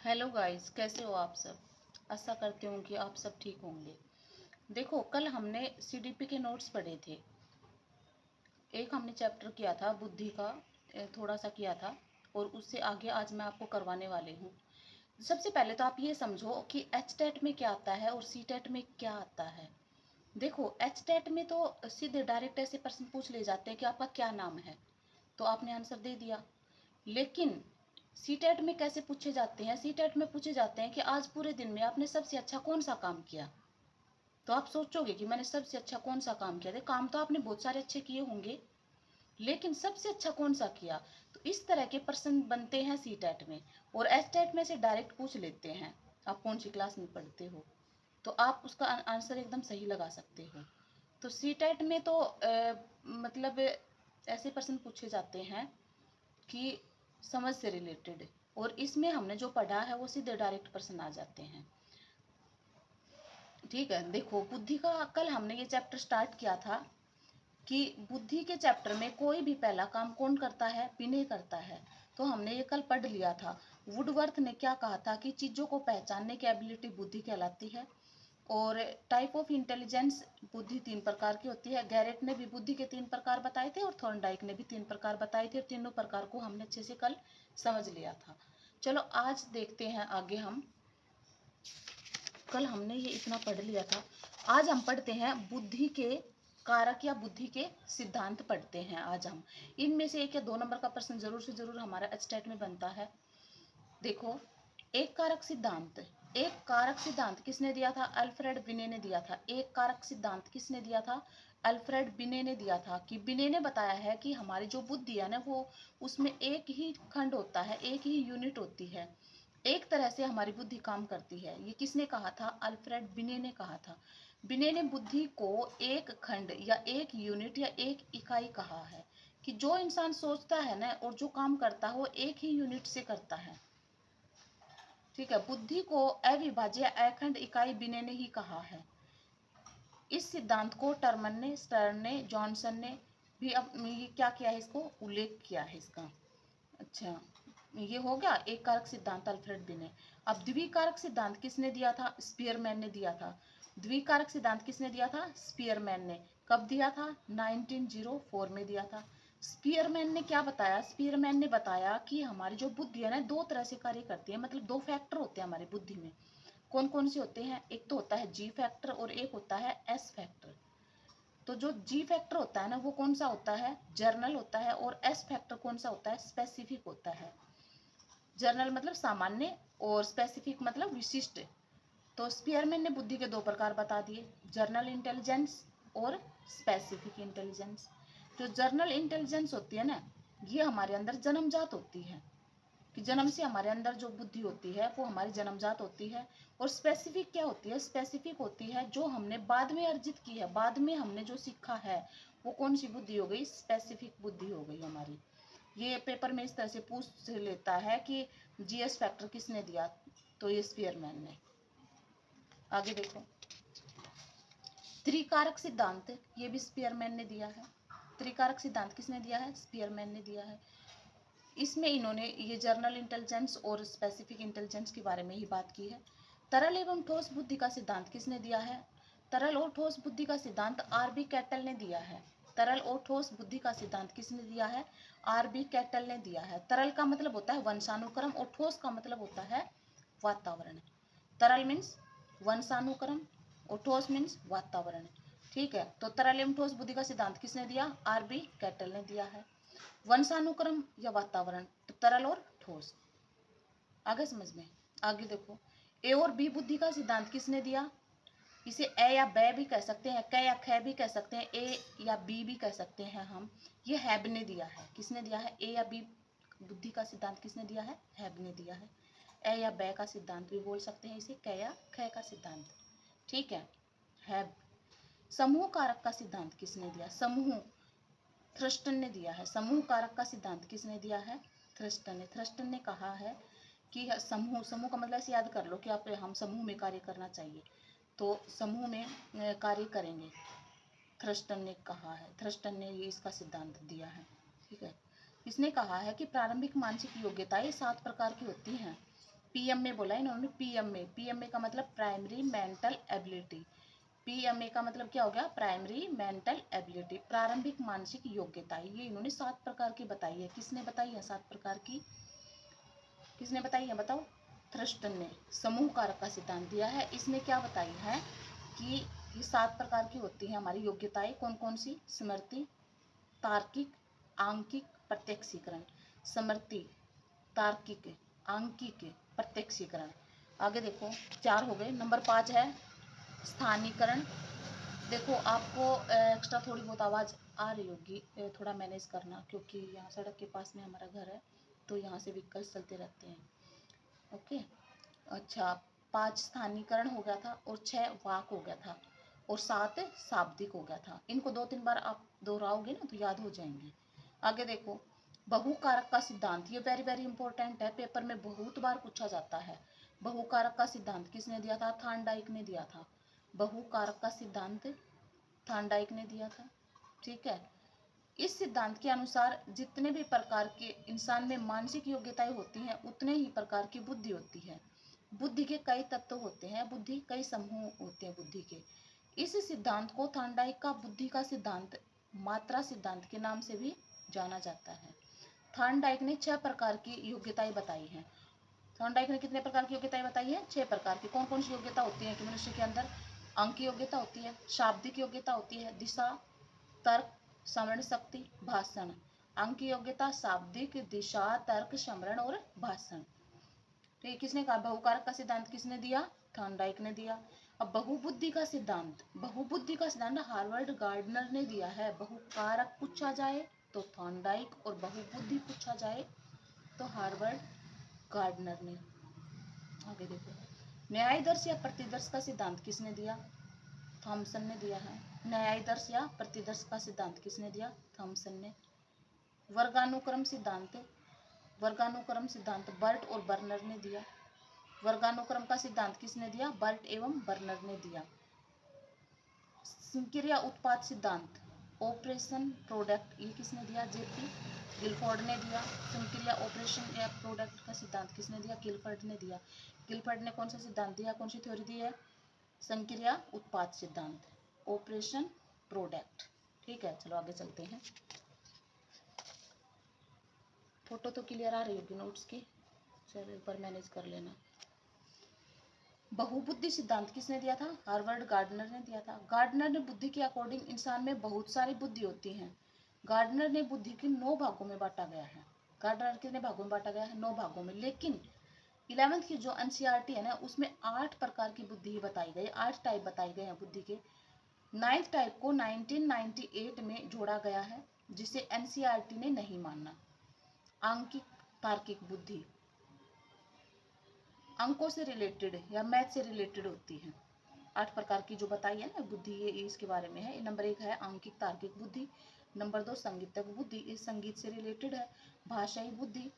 Hello guys, कैसे हो आप सब। आशा करती हूँ कि आप सब ठीक होंगे। देखो, कल हमने सीडीपी के नोट्स पढ़े थे। एक हमने चैप्टर किया था बुद्धि का, थोड़ा सा किया था, और उससे आगे आज मैं आपको करवाने वाली हूँ। सबसे पहले तो आप ये समझो कि एच टेट में क्या आता है और सी टेट में क्या आता है। देखो, एच टेट में तो सीधे डायरेक्ट ऐसे प्रश्न पूछ ले जाते हैं कि आपका क्या नाम है, तो आपने आंसर दे दिया। लेकिन सीटेट में कैसे पूछे जाते हैं? सीटेट में पूछे जाते हैं कि आज पूरे दिन में आपने सबसे अच्छा कौन सा काम किया। तो आप सोचोगे कि मैंने सबसे अच्छा कौन सा काम किया। काम तो आपने बहुत सारे अच्छे किए होंगे, लेकिन सबसे अच्छा कौन सा किया। तो इस तरह के प्रश्न बनते हैं सीटेट में। और एच टेट में से डायरेक्ट पूछ लेते हैं आप कौन सी क्लास में पढ़ते हो, तो आप उसका आंसर एकदम सही लगा सकते हो। तो सीटेट में तो मतलब ऐसे प्रश्न पूछे जाते हैं कि समझ से रिलेटेड, और इसमें हमने जो पढ़ा है वो सीधे डायरेक्ट प्रश्न आ जाते हैं। ठीक है, देखो बुद्धि का कल हमने ये चैप्टर स्टार्ट किया था कि बुद्धि के चैप्टर में कोई भी पहला काम कौन करता है? विनय करता है। तो हमने ये कल पढ़ लिया था। वुडवर्थ ने क्या कहा था कि चीजों को पहचानने की एबिलिटी बुद्धि कहलाती है। और टाइप ऑफ इंटेलिजेंस, बुद्धि तीन प्रकार की होती है। गैरेट ने भी बुद्धि के तीन प्रकार बताए थे और थॉर्नडाइक ने भी तीन प्रकार बताए थे, और तीनों प्रकार को हमने अच्छे से कल समझ लिया था। चलो आज देखते हैं आगे हम। कल हमने ये इतना पढ़ लिया था। आज हम पढ़ते हैं बुद्धि के कारक या बुद्धि के सिद्धांत पढ़ते हैं आज हम। इनमें से एक या दो नंबर का प्रश्न जरूर से जरूर हमारा एचटेट में बनता है। देखो, एक कारक सिद्धांत, एक कारक सिद्धांत किसने दिया था? अल्फ्रेड बिने ने दिया था। एक कारक सिद्धांत किसने दिया था? अल्फ्रेड बिने ने दिया था। कि बिने ने बताया है कि हमारी जो बुद्धि है ना, वो उसमें एक ही खंड होता है, एक ही यूनिट होती है, एक तरह से हमारी बुद्धि काम करती है। ये किसने कहा था? अल्फ्रेड बिने ने कहा था। बिने ने बुद्धि को एक खंड या एक यूनिट या एक इकाई कहा है, कि जो इंसान सोचता है ना और जो काम करता है वो एक ही यूनिट से करता है। ठीक है, बुद्धि को अविभाज्य अखंड इकाई बिने ने ही कहा है। इस सिद्धांत को टर्मन ने, स्टर्न ने, जॉनसन ने भी ये क्या किया है, इसको उल्लेख किया है इसका। अच्छा, ये हो गया एक कारक सिद्धांत अल्फ्रेड बिने। अब द्विकारक सिद्धांत किसने दिया था? स्पीयरमैन ने दिया था। द्विकारक सिद्धांत किसने दिया था? स्पीयरमैन ने। कब दिया था? 1904 में दिया था। स्पीयरमैन ने क्या बताया? स्पीयरमैन ने बताया कि हमारी जो बुद्धि है ना, दो तरह से कार्य करती है। मतलब दो फैक्टर होते हैं हमारी बुद्धि में। कौन कौन से होते हैं? एक तो होता है जी फैक्टर और एक होता है एस फैक्टर। तो जो जी फैक्टर होता है ना, वो कौन सा होता है? जर्नल होता है। और एस फैक्टर कौन सा होता है? स्पेसिफिक होता है। जर्नल मतलब सामान्य, और स्पेसिफिक मतलब विशिष्ट। तो स्पीयरमैन ने बुद्धि के दो प्रकार बता दिए, जर्नल इंटेलिजेंस और स्पेसिफिक इंटेलिजेंस। जो जर्नल इंटेलिजेंस होती है ना, ये हमारे अंदर जन्मजात होती है, कि जन्म से हमारे अंदर जो बुद्धि होती है वो हमारी जन्मजात होती है। और स्पेसिफिक क्या होती है? स्पेसिफिक होती है जो हमने बाद में अर्जित की है, बाद में हमने जो सीखा है, वो कौन सी बुद्धि हो गई? स्पेसिफिक बुद्धि हो गई हमारी। ये पेपर में इस तरह से पूछ लेता है कि जीएस फैक्टर किसने दिया, तो ये स्पीयरमैन ने। आगे देखो, त्रिकारक सिद्धांत, ये भी स्पीयरमैन ने दिया है। त्रिकारक सिद्धांत किसने दिया है? स्पीयरमैन ने दिया है। इसमें इन्होंने ये जर्नल इंटेलिजेंस और स्पेसिफिक इंटेलिजेंस के बारे में ही बात की है। तरल एवं ठोस बुद्धि का सिद्धांत किसने दिया है? तरल और ठोस बुद्धि का सिद्धांत आरबी कैटल ने दिया है। तरल और ठोस बुद्धि का सिद्धांत किसने दिया है? आरबी कैटल ने दिया है। तरल का मतलब होता है वंशानुक्रम और ठोस का मतलब होता है वातावरण। तरल मीन्स वंशानुक्रम और ठोस मीन्स वातावरण। ठीक है, तो तरल एवं ठोस बुद्धि का सिद्धांत किसने दिया? आरबी कैटल ने दिया है। वंशानुक्रम या वातावरण, तो तरल और ठोस। आगे समझ में। आगे देखो, ए और बी बुद्धि का सिद्धांत किसने दिया? इसे ए या ब भी कह सकते हैं, क या ख भी कह सकते हैं, ए या बी भी कह सकते हैं हम। ये हैब ने दिया है। किसने दिया है? ए या बी बुद्धि का सिद्धांत किसने दिया है? हैब ने दिया है। ए या ब का सिद्धांत भी बोल सकते हैं इसे, क या ख का सिद्धांत। ठीक है, हैब। समूह कारक का सिद्धांत किसने दिया? समूह, थ्रस्टन ने दिया है। समूह कारक का सिद्धांत किसने दिया है? थ्रस्टन ने। थ्रस्टन ने कहा है कि समूह, समूह का मतलब ऐसे याद कर लो कि आप हम समूह में कार्य करना चाहिए, तो समूह में कार्य करेंगे, थ्रस्टन ने कहा है। थ्रस्टन ने ये इसका सिद्धांत दिया है। ठीक है, इसने कहा है कि प्रारंभिक मानसिक योग्यताएं 7 प्रकार की होती हैं। PMA बोला है इन्होंने, PMA का मतलब प्राइमरी मेंटल एबिलिटी। PMA का मतलब क्या हो गया, प्राइमरी मेंटल एबिलिटी, प्रारंभिक मानसिक योग्यता। ये इन्होंने 7 प्रकार की बताई है। किसने बताई है 7 प्रकार की, किसने बताई है बताओ? थ्रस्टन ने समूह कारक का सिद्धांत दिया है। इसने क्या बताई है कि ये 7 प्रकार की होती है हमारी योग्यताएं। कौन कौन सी? स्मृति, तार्किक, आंकिक, प्रत्यक्षीकरण। स्मृति, तार्किक, आंकिक, प्रत्यक्षीकरण। आगे देखो 4 हो गए। नंबर 5 है स्थानीकरण। देखो आपको एक्स्ट्रा थोड़ी बहुत आवाज़ आ रही होगी, थोड़ा मैनेज करना, क्योंकि यहाँ सड़क के पास में हमारा घर है तो यहाँ से व्हीकल्स चलते रहते हैं। ओके, अच्छा 5 स्थानीकरण हो गया था, और 6 वाक हो गया था, और 7 शाब्दिक हो गया था। इनको 2-3 बार आप दोहराओगे ना तो याद हो जाएंगे। आगे देखो बहुकारक का सिद्धांत, ये वेरी वेरी इंपॉर्टेंट है, पेपर में बहुत बार पूछा जाता है। बहुकारक का सिद्धांत किसने दिया था? थॉर्नडाइक ने दिया था। बहुकारक का सिद्धांत थॉर्नडाइक ने दिया था। ठीक है, इस सिद्धांत के अनुसार जितने भी प्रकार के इंसान में मानसिक योग्यताएं होती हैं उतने ही प्रकार की बुद्धि होती है। बुद्धि के कई तत्व होते हैं, बुद्धि कई समूह होते हैं बुद्धि के। इस सिद्धांत को थॉर्नडाइक का बुद्धि का सिद्धांत, मात्रा सिद्धांत के नाम से भी जाना जाता है। थॉर्नडाइक ने 6 प्रकार की योग्यताएं बताई हैं। थॉर्नडाइक ने कितने प्रकार की योग्यताएं बताई है? 6 प्रकार की। कौन कौन सी योग्यता होती है कि मनुष्य के अंदर? अंक योग्यता होती है, शाब्दिक योग्यता होती है, दिशा, तर्क, स्मरण शक्ति, भाषण। अंक योग्यता, शाब्दिक, दिशा, तर्क, स्मरण और भाषण। तो ये किसने कहा? बहुकारक का सिद्धांत किसने दिया? थॉर्नडाइक ने दिया। अब बहुबुद्धि का सिद्धांत, बहुबुद्धि का सिद्धांत हार्वर्ड गार्डनर ने दिया है। बहुकारक पूछा जाए तो थॉर्नडाइक, और बहुबुद्धि पूछा जाए तो हार्वर्ड गार्डनर ने। आगे देखो न्यायदर्श या प्रतिदर्श का सिद्धांत किसने दिया? थॉमसन ने दिया है। न्यायदर्श या प्रतिदर्श का सिद्धांत किसने दिया? थॉमसन ने। वर्गानुक्रम सिद्धांत, वर्गानुक्रम सिद्धांत बर्ट और बर्नर ने दिया। वर्गानुक्रम का सिद्धांत किसने दिया? बर्ट एवं बर्नर ने दिया। संक्रिया उत्पाद सिद्धांत, ऑपरेशन प्रोडक्ट, ये किसने दिया? जेपी गिलफोर्ड ने दिया। संक्रिया ऑपरेशन या प्रोडक्ट का सिद्धांत किसने दिया? गिलफोर्ड ने दिया। गिलफोर्ड ने कौन सा सिद्धांत दिया, कौन सी थ्योरी दी है? संक्रिया उत्पाद सिद्धांत, ऑपरेशन प्रोडक्ट। ठीक है, चलो आगे चलते हैं। फोटो तो क्लियर आ रही होगी नोट्स की, चलो एक बार मैनेज कर लेना। बहुबुद्धि सिद्धांत किसने दिया था? हार्वर्ड गार्डनर ने दिया था। गार्डनर ने बुद्धि के अकॉर्डिंग इंसान में बहुत सारी बुद्धि होती हैं। गार्डनर ने बुद्धि की 9 भागों में बांटा गया है। गार्डनर कितने भागों में बांटा गया है? 9 भागों में। लेकिन 11th की जो एनसीईआरटी है ना, उसमें 8 प्रकार की बुद्धि बताई गई, 8 टाइप बताए गए हैं बुद्धि के। 9th टाइप को 1998 में जोड़ा गया है, जिसे एनसीईआरटी ने नहीं माना। आंकिक तार्किक बुद्धि अंकों से रिलेटेड या मैथ से रिलेटेड होती है। 8 प्रकार की जो बताई है ना बुद्धि, ये इसके बारे में है। नंबर 1 है आंकिक तार्किक बुद्धि। नंबर 2 संगीतक बुद्धि, इस संगीत से रिलेटेड है। भाषाई बुद्धि,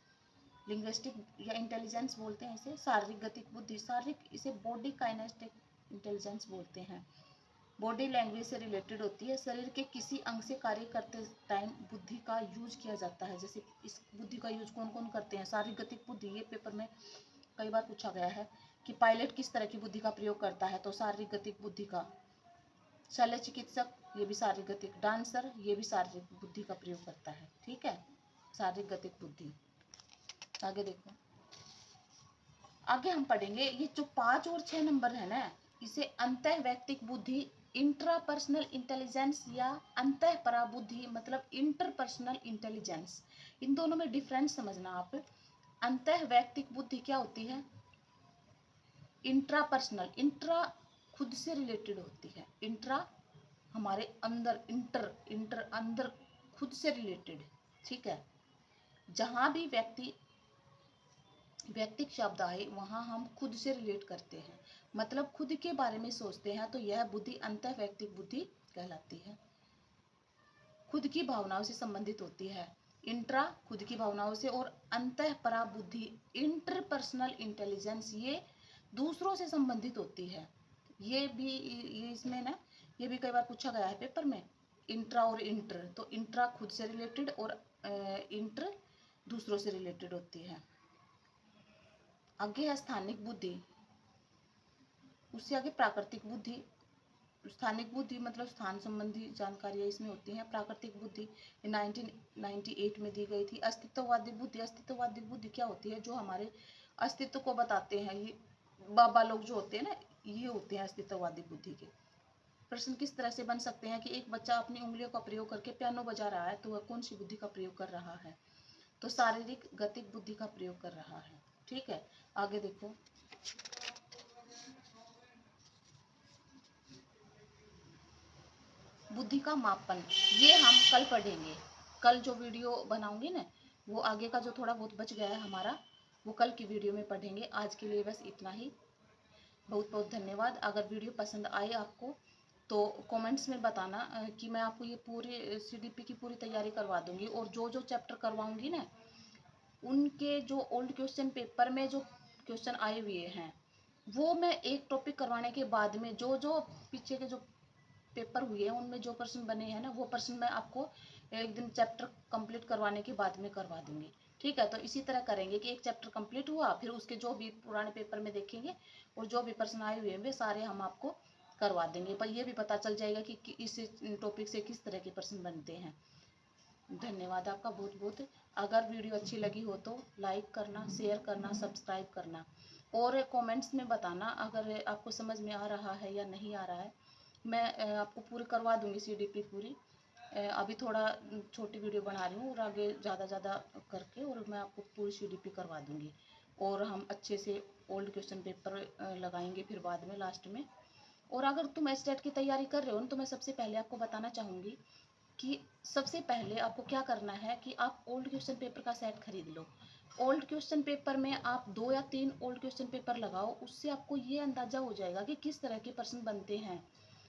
लिंग्विस्टिक या इंटेलिजेंस बोलते हैं इसे। शारीरिक गतिक बुद्धि, शारीरिक, इसे बॉडी काइनेस्टिक इंटेलिजेंस बोलते हैं। बॉडी लैंग्वेज से रिलेटेड होती है। शरीर के किसी अंग से कार्य करते टाइम बुद्धि का यूज किया जाता है। जैसे इस बुद्धि का यूज कौन कौन करते हैं? शारीरिक गतिक बुद्धि, ये पेपर में कई बार पूछा गया है कि पायलट किस तरह की बुद्धि का प्रयोग करता है, तो शारीरिक गतिक बुद्धि का। शल्य चिकित्सक, ये भी शारीरिक गतिक। डांसर, ये भी शारीरिक बुद्धि का प्रयोग करता है। ठीक है, शारीरिक गतिक बुद्धि। आगे देखो, आगे हम पढ़ेंगे ये जो 5 और 6 नंबर है ना, इसे अंतः वैयक्तिक बुद्धि, इंट्रापर्सनल इंटेलिजेंस या अंतः पराबुद्धि, मतलब इंटरपर्सनल इंटेलिजेंस। इन दोनों में डिफरेंस समझना आप। अंतः वैयक्तिक बुद्धि क्या होती है? इंट्रापर्सनल, इंट्रा खुद से रिलेटेड होती है। इंट्रा हमारे अंदर, इंटर इंटर अंदर, खुद से रिलेटेड। ठीक है, जहां भी व्यक्तिक शब्द आए वहां हम खुद से रिलेट करते हैं, मतलब खुद के बारे में सोचते हैं, तो यह बुद्धि अंतः वैयक्तिक बुद्धि कहलाती है। खुद की भावनाओं से संबंधित होती है। इंट्रा खुद की भावनाओं से, और अंतः परा बुद्धि इंटरपर्सनल इंटेलिजेंस, ये दूसरों से संबंधित होती है। ये भी, ये इसमें ना, ये भी कई बार पूछा गया है पेपर में। इंट्रा और इंटर, तो इंट्रा खुद से रिलेटेड और इंटर दूसरों से रिलेटेड होती है। आगे है स्थानिक बुद्धि, उससे आगे प्राकृतिक बुद्धि। स्थानिक बुद्धि मतलब स्थान संबंधी जानकारियां इसमें होती हैं। प्राकृतिक बुद्धि 1998 में दी गई थी। अस्तित्ववादी बुद्धि, अस्तित्ववादी बुद्धि क्या होती है? जो हमारे अस्तित्व को बताते हैं, ये बाबा लोग जो होते हैं ना, ये होते हैं अस्तित्ववादी बुद्धि के। प्रश्न किस तरह से बन सकते हैं कि एक बच्चा अपनी उंगलियों का प्रयोग करके पियानो बजा रहा है, तो वह कौन सी बुद्धि का प्रयोग कर रहा है? तो शारीरिक गतिक बुद्धि का प्रयोग कर रहा है। ठीक है, आगे देखो। बुद्धि का मापन, ये हम कल पढ़ेंगे। कल जो वीडियो बनाऊंगी ना, वो आगे का जो थोड़ा बहुत बच गया है हमारा, वो कल की वीडियो में पढ़ेंगे। आज के लिए बस इतना ही। बहुत बहुत धन्यवाद। अगर वीडियो पसंद आए आपको तो कमेंट्स में बताना कि मैं आपको ये पूरी सीडीपी की पूरी तैयारी करवा दूंगी। और जो जो चैप्टर करवाऊंगी ना, उनके जो ओल्ड क्वेश्चन पेपर में जो क्वेश्चन आए हुए हैं, वो मैं एक टॉपिक करवाने के बाद में जो जो पीछे के जो पेपर हुए हैं उनमें जो प्रश्न बने हैं ना, वो प्रश्न मैं आपको एक दिन चैप्टर कंप्लीट करवाने के बाद में करवा दूंगी। ठीक है, तो इसी तरह करेंगे कि एक चैप्टर कंप्लीट हुआ, फिर उसके जो भी पुराने पेपर में देखेंगे और जो भी प्रश्न आए हुए हैं वे सारे हम आपको करवा देंगे। पर ये भी पता चल जाएगा कि इस टॉपिक से किस तरह के प्रश्न बनते हैं। धन्यवाद आपका बहुत बहुत। अगर वीडियो अच्छी लगी हो तो लाइक करना, शेयर करना, सब्सक्राइब करना और कमेंट्स में बताना अगर आपको समझ में आ रहा है या नहीं आ रहा है। मैं आपको पूरी करवा दूंगी सीडीपी पूरी। अभी थोड़ा छोटी वीडियो बना रही हूँ और आगे ज़्यादा करके और मैं आपको पूरी सीडीपी करवा दूंगी। और हम अच्छे से ओल्ड क्वेश्चन पेपर लगाएंगे फिर बाद में लास्ट में। और अगर तुम एसटेट की तैयारी कर रहे हो तो मैं सबसे पहले आपको बताना चाहूँगी कि सबसे पहले आपको क्या करना है कि आप ओल्ड क्वेश्चन पेपर का सेट खरीद लो। ओल्ड क्वेश्चन पेपर में आप 2 या 3 ओल्ड क्वेश्चन पेपर लगाओ, उससे आपको ये अंदाजा हो जाएगा कि किस तरह के प्रश्न बनते हैं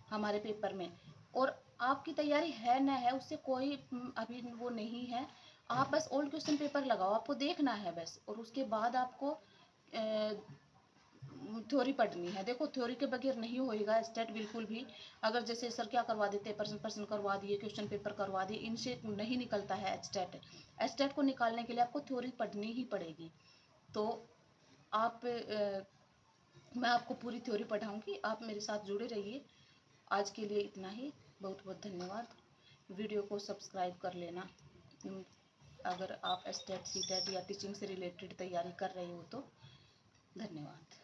हमारे पेपर में। और आपकी तैयारी है ना है उससे कोई अभी वो नहीं है। आप बस ओल्ड क्वेश्चन पेपर लगाओ, आपको देखना है बस। और उसके बाद आपको थ्योरी पढ़नी है। देखो थ्योरी के बगैर नहीं होएगा स्टेट बिल्कुल भी। अगर जैसे सर क्या करवा देते हैं, प्रश्न प्रश्न करवा दिए, क्वेश्चन पेपर करवा दिए, इनसे नहीं निकलता है स्टेट। स्टेट को निकालने के लिए आपको थ्योरी पढ़नी ही पड़ेगी। तो आप मैं आपको पूरी थ्योरी पढ़ाऊंगी, आप मेरे साथ जुड़े रहिए। आज के लिए इतना ही। बहुत बहुत धन्यवाद। वीडियो को सब्सक्राइब कर लेना अगर आप स्टेट सीटेट या टीचिंग से रिलेटेड तैयारी कर रहे हो तो। धन्यवाद।